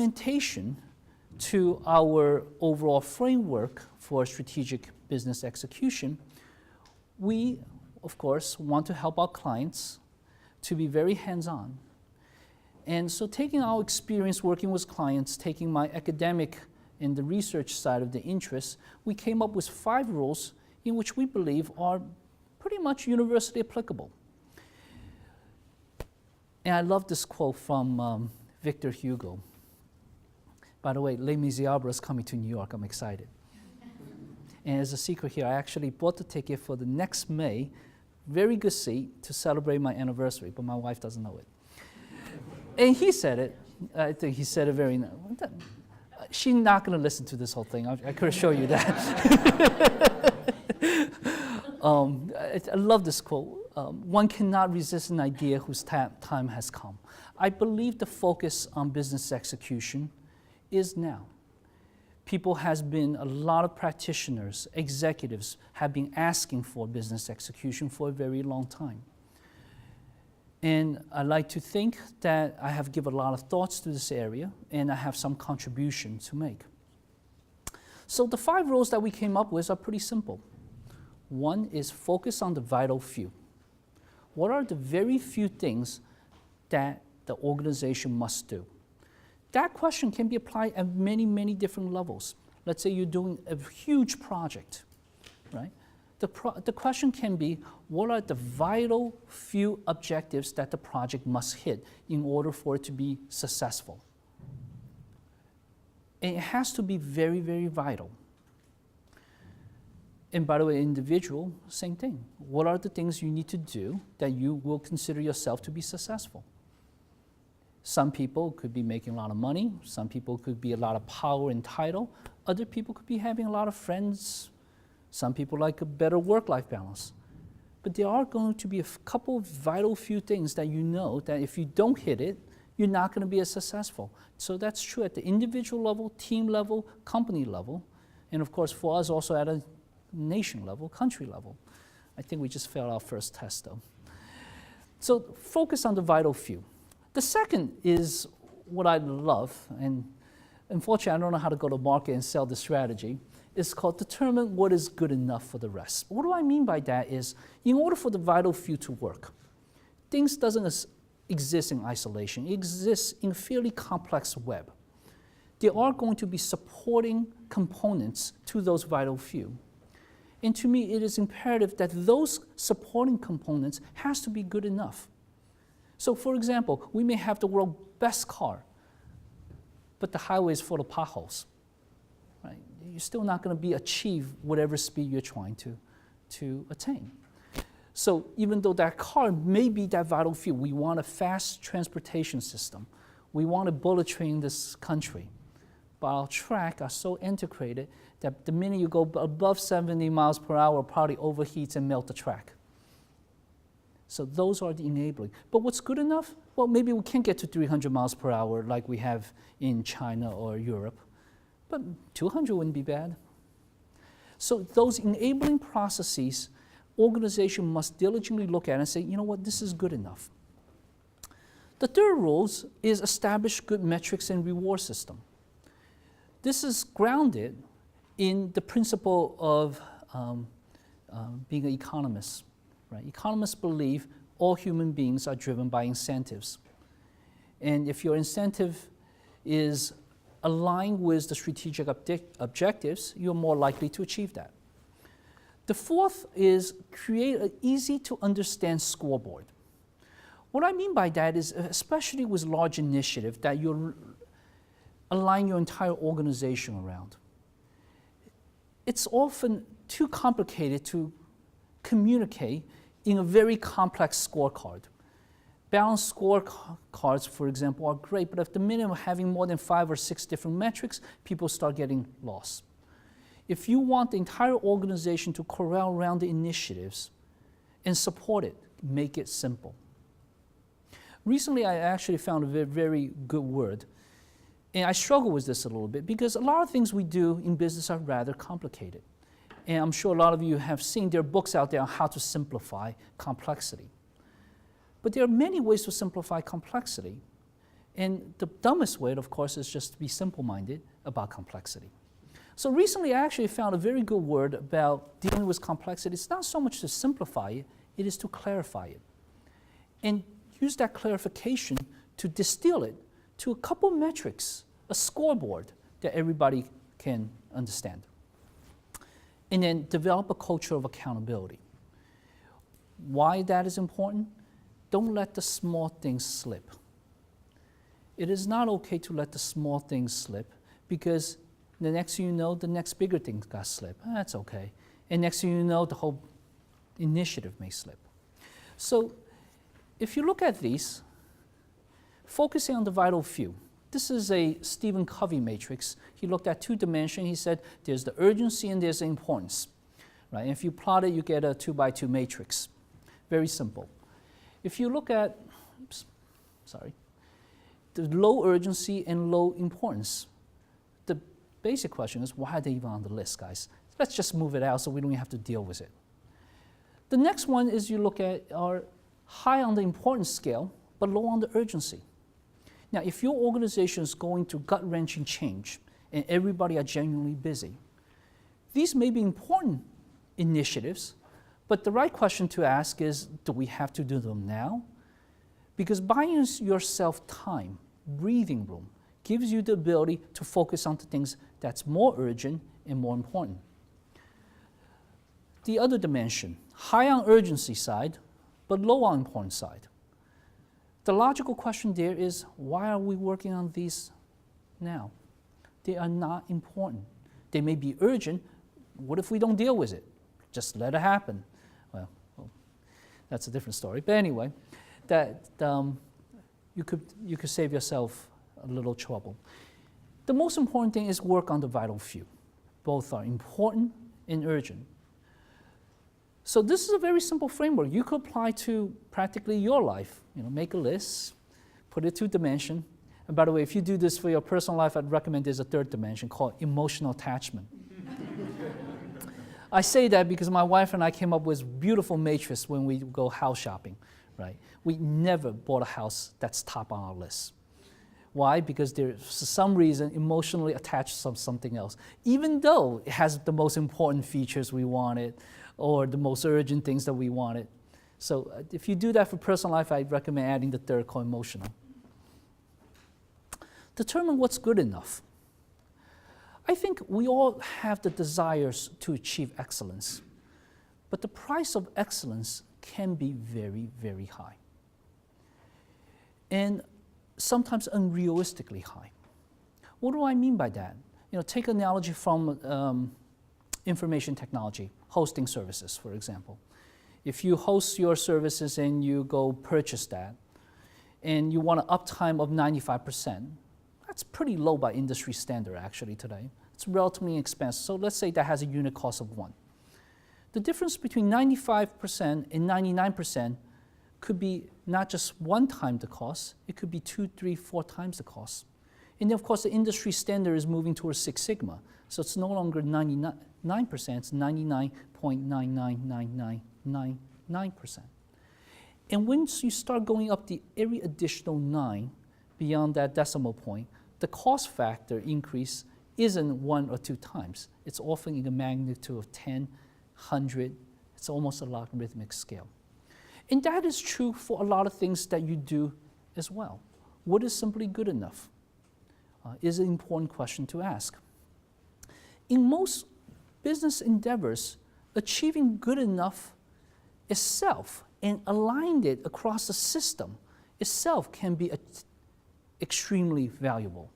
augmentation to our overall framework for strategic business execution, we, of course, want to help our clients to be very hands-on. And so taking our experience working with clients, taking my academic and the research side of the interest, we came up with 5 rules in which we believe are pretty much universally applicable. And I love this quote from Victor Hugo. By the way, Les Miserables is coming to New York. I'm excited. And as a secret here, I actually bought the ticket for the next May, very good seat, to celebrate my anniversary, but my wife doesn't know it. And he said it. I think he said it very nice. She's not going to listen to this whole thing. I could assure you that. I love this quote. One cannot resist an idea whose time has come. I believe the focus on business execution is now. People has been, a lot of practitioners, executives have been asking for business execution for a very long time. And I like to think that I have given a lot of thoughts to this area and I have some contribution to make. So the 5 rules that we came up with are pretty simple. One is focus on the vital few. What are the very few things that the organization must do? That question can be applied at many, many different levels. Let's say you're doing a huge project, right? The question can be, what are the vital few objectives that the project must hit in order for it to be successful? And it has to be very, very vital. And by the way, individual, same thing. What are the things you need to do that you will consider yourself to be successful? Some people could be making a lot of money. Some people could be a lot of power and title. Other people could be having a lot of friends. Some people like a better work-life balance. But there are going to be a couple of vital few things that you know that if you don't hit it, you're not going to be as successful. So that's true at the individual level, team level, company level, and of course for us also at a nation level, country level. I think we just failed our first test though. So focus on the vital few. The second is what I love, and unfortunately I don't know how to go to market and sell the strategy. It's called determine what is good enough for the rest. What do I mean by that is, in order for the vital few to work, things doesn't exist in isolation. It exists in a fairly complex web. There are going to be supporting components to those vital few. And to me, it is imperative that those supporting components has to be good enough. So for example, we may have the world's best car, but the highway is full of potholes. Right? You're still not going to achieve whatever speed you're trying to attain. So even though that car may be that vital few, we want a fast transportation system. We want a bullet train in this country. But our track are so integrated that the minute you go above 70 miles per hour, it probably overheats and melt the track. So those are the enabling. But what's good enough? Well, maybe we can't get to 300 miles per hour like we have in China or Europe. But 200 wouldn't be bad. So those enabling processes, organization must diligently look at and say, you know what, this is good enough. The third rule is establish good metrics and reward system. This is grounded in the principle of being an economist. Right? Economists believe all human beings are driven by incentives. And if your incentive is aligned with the strategic objectives, you're more likely to achieve that. The fourth is create an easy to understand scoreboard. What I mean by that is, especially with large initiatives that you align your entire organization around, it's often too complicated to communicate in a very complex scorecard. Balanced scorecards, for example, are great, but at the minimum having more than 5 or 6 different metrics, people start getting lost. If you want the entire organization to corral around the initiatives and support it, make it simple. Recently, I actually found a very good word, and I struggle with this a little bit because a lot of things we do in business are rather complicated. And I'm sure a lot of you have seen there are books out there on how to simplify complexity. But there are many ways to simplify complexity. And the dumbest way, of course, is just to be simple-minded about complexity. So recently, I actually found a very good word about dealing with complexity. It's not so much to simplify it, it is to clarify it. And use that clarification to distill it to a couple metrics, a scoreboard that everybody can understand. And then develop a culture of accountability. Why that is important? Don't let the small things slip. It is not okay to let the small things slip, because the next thing you know, the next bigger thing got slipped. That's okay. And next thing you know, the whole initiative may slip. So if you look at these, focusing on the vital few. This is a Stephen Covey matrix. He looked at 2 dimensions. He said there's the urgency and there's the importance. Right? And if you plot it, you get a 2x2 matrix. Very simple. If you look at, the low urgency and low importance, the basic question is, why are they even on the list, guys? Let's just move it out so we don't even have to deal with it. The next one is you look at are high on the importance scale, but low on the urgency. Now, if your organization is going through gut-wrenching change and everybody are genuinely busy, these may be important initiatives, but the right question to ask is, do we have to do them now? Because buying yourself time, breathing room, gives you the ability to focus on the things that's more urgent and more important. The other dimension, high on urgency side, but low on importance side. The logical question there is, why are we working on these now? They are not important. They may be urgent. What if we don't deal with it? Just let it happen. Well, that's a different story. But anyway, you could save yourself a little trouble. The most important thing is work on the vital few. Both are important and urgent. So this is a very simple framework. You could apply to practically your life. Make a list, put it 2 dimensions. And by the way, if you do this for your personal life, I'd recommend there's a 3rd dimension called emotional attachment. I say that because my wife and I came up with beautiful matrix when we go house shopping, right? We never bought a house that's top on our list. Why? Because there's for some reason emotionally attached to something else, even though it has the most important features we wanted or the most urgent things that we wanted. So if you do that for personal life, I'd recommend adding the 3rd called emotional. Determine what's good enough. I think we all have the desires to achieve excellence, but the price of excellence can be very, very high. And sometimes unrealistically high. What do I mean by that? Take an analogy from information technology, hosting services, for example. If you host your services and you go purchase that, and you want an uptime of 95%, that's pretty low by industry standard actually today. It's relatively expensive, so let's say that has a unit cost of 1. The difference between 95% and 99% could be not just 1 time the cost, it could be 2, 3, 4 times the cost. And then of course the industry standard is moving towards 6 Sigma, so it's no longer 99%, it's 99.99999%. And once you start going up every additional 9 beyond that decimal point, the cost factor increase isn't 1 or 2 times. It's often in the magnitude of 10, 100. It's almost a logarithmic scale. And that is true for a lot of things that you do as well. What is simply good enough? Is an important question to ask. In most business endeavors, achieving good enough itself and aligned it across the system itself can be extremely valuable.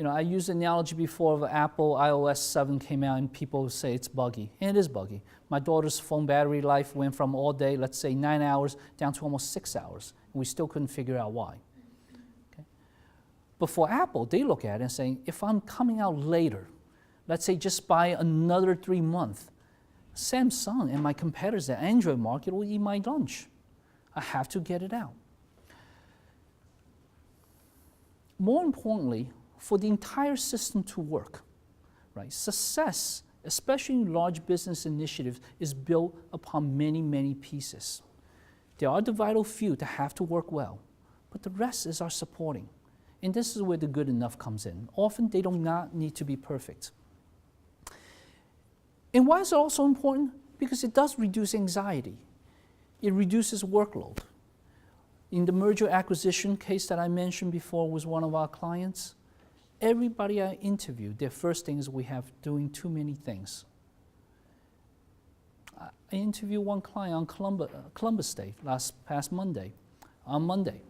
I used the analogy before of Apple iOS 7 came out and people say it's buggy, and it is buggy. My daughter's phone battery life went from all day, let's say 9 hours, down to almost 6 hours, and we still couldn't figure out why. Okay? But for Apple, they look at it and say, if I'm coming out later, let's say just by another 3 months, Samsung and my competitors, the Android market, will eat my lunch. I have to get it out. More importantly, for the entire system to work, right? Success, especially in large business initiatives, is built upon many, many pieces. There are the vital few that have to work well, but the rest is our supporting. And this is where the good enough comes in. Often they do not need to be perfect. And why is it also important? Because it does reduce anxiety. It reduces workload. In the merger acquisition case that I mentioned before was one of our clients, everybody I interviewed, their first thing is we have doing too many things. I interviewed one client on Columbus Day past Monday. On Monday,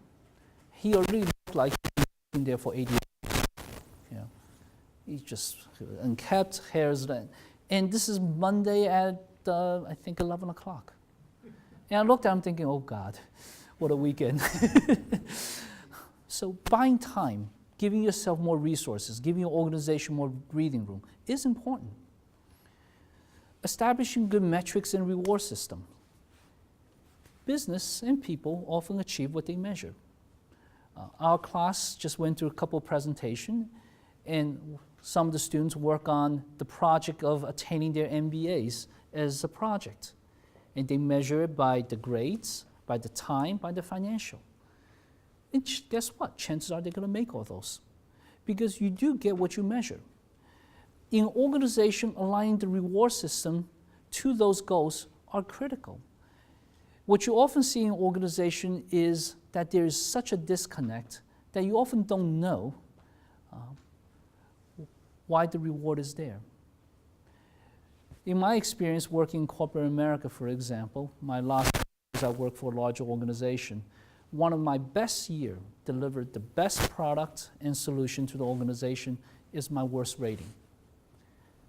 he already looked like he'd been there for 80 years. You know, he's just unkempt, hairs, and this is Monday at I think 11 o'clock. And I looked at him thinking, oh God, what a weekend. So buying time, giving yourself more resources, giving your organization more breathing room is important. Establishing good metrics and reward system. Business and people often achieve what they measure. Our class just went through a couple of presentations, and some of the students work on the project of attaining their MBAs as a project. And they measure it by the grades, by the time, by the financial. And guess what? Chances are they're going to make all those. Because you do get what you measure. In organization, aligning the reward system to those goals are critical. What you often see in organization is that there is such a disconnect that you often don't know why the reward is there. In my experience working in corporate America, for example, my last years I worked for a larger organization, one of my best years delivered the best product and solution to the organization is my worst rating.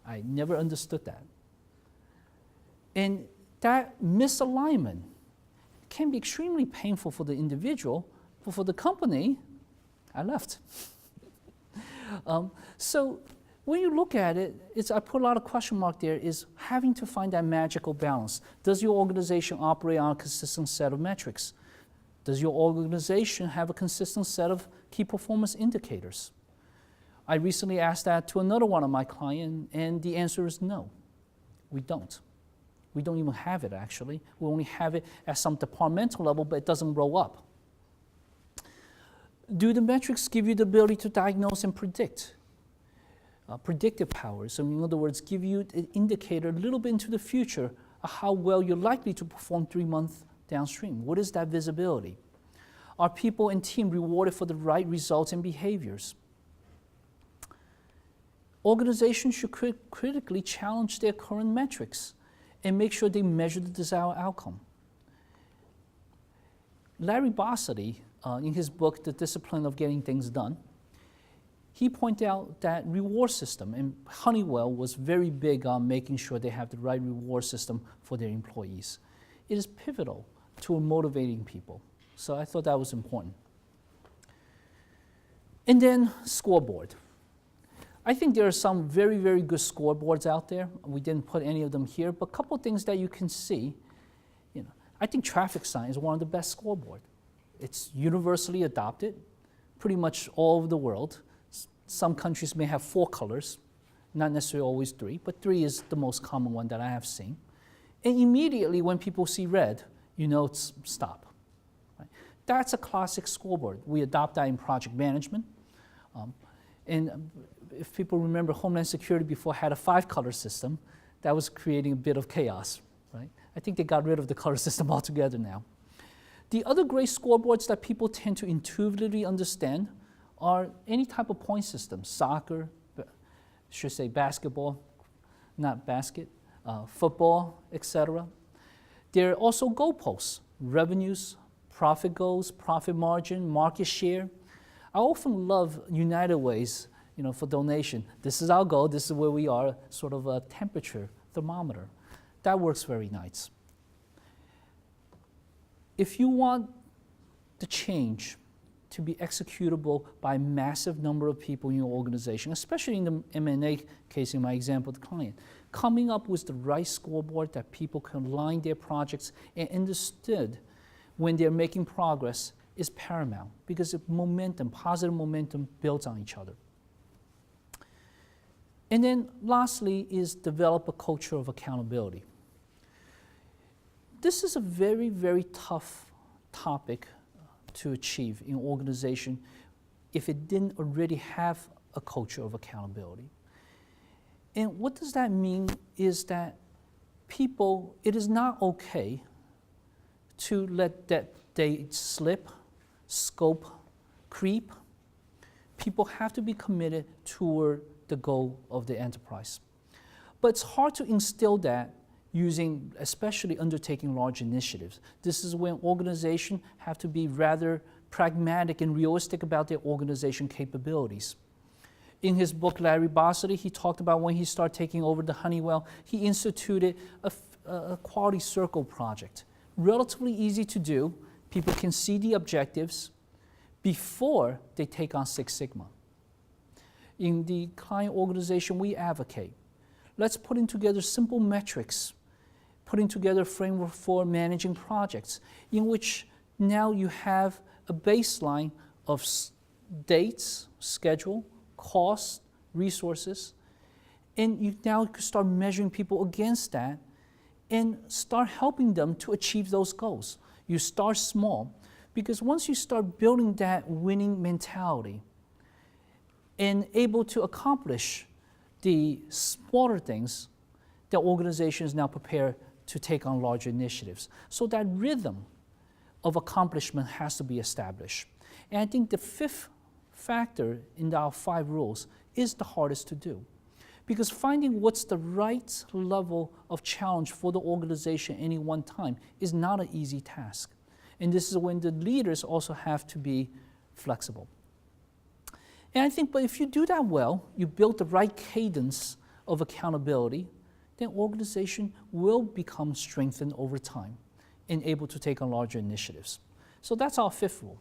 I never understood that. And that misalignment can be extremely painful for the individual, but for the company, I left. So when you look at it, I put a lot of question mark there, is having to find that magical balance. Does your organization operate on a consistent set of metrics? Does your organization have a consistent set of key performance indicators? I recently asked that to another one of my clients, and the answer is no, we don't. We don't even have it, actually. We only have it at some departmental level, but it doesn't roll up. Do the metrics give you the ability to diagnose and predict? Predictive powers, so in other words, give you an indicator a little bit into the future of how well you're likely to perform 3 months downstream. What is that visibility? Are people and team rewarded for the right results and behaviors? Organizations should critically challenge their current metrics and make sure they measure the desired outcome. Larry Bossidy, in his book, The Discipline of Getting Things Done, he pointed out that reward system, and Honeywell was very big on making sure they have the right reward system for their employees. It is pivotal to motivating people. So I thought that was important. And then scoreboard. I think there are some very, very good scoreboards out there. We didn't put any of them here, but a couple of things that you can see. I think traffic sign is one of the best scoreboard. It's universally adopted, pretty much all over the world. Some countries may have 4 colors, not necessarily always 3, but 3 is the most common one that I have seen. And immediately when people see red, you know it's stop. Right? That's a classic scoreboard. We adopt that in project management. And if people remember, Homeland Security before had a 5-color system, that was creating a bit of chaos, right? I think they got rid of the color system altogether now. The other great scoreboards that people tend to intuitively understand are any type of point system, soccer, should say basketball, not basket, football, etc. There are also goalposts, revenues, profit goals, profit margin, market share. I often love United Way's, for donation. This is our goal, this is where we are, sort of a temperature thermometer. That works very nice. If you want the change to be executable by a massive number of people in your organization, especially in the M&A case in my example, the client, coming up with the right scoreboard that people can align their projects and understood when they're making progress is paramount, because momentum, positive momentum builds on each other. And then lastly is develop a culture of accountability. This is a very, very tough topic to achieve in organization if it didn't already have a culture of accountability. And what does that mean is that people, it is not okay to let that date slip, scope creep. People have to be committed toward the goal of the enterprise. But it's hard to instill that using, especially undertaking large initiatives. This is when organizations have to be rather pragmatic and realistic about their organization capabilities. In his book, Larry Bossidy, he talked about when he started taking over the Honeywell, he instituted a quality circle project. Relatively easy to do. People can see the objectives before they take on Six Sigma. In the client organization, we advocate, let's put in together simple metrics, putting together a framework for managing projects, in which now you have a baseline of dates, schedule, costs, resources, and you now can start measuring people against that and start helping them to achieve those goals. You start small, because once you start building that winning mentality and able to accomplish the smaller things, the organization is now prepared to take on larger initiatives. So that rhythm of accomplishment has to be established. And I think the fifth factor in our 5 rules is the hardest to do. Because finding what's the right level of challenge for the organization at any one time is not an easy task. And this is when the leaders also have to be flexible. And I think, but if you do that well, you build the right cadence of accountability, then organization will become strengthened over time and able to take on larger initiatives. So that's our 5th rule.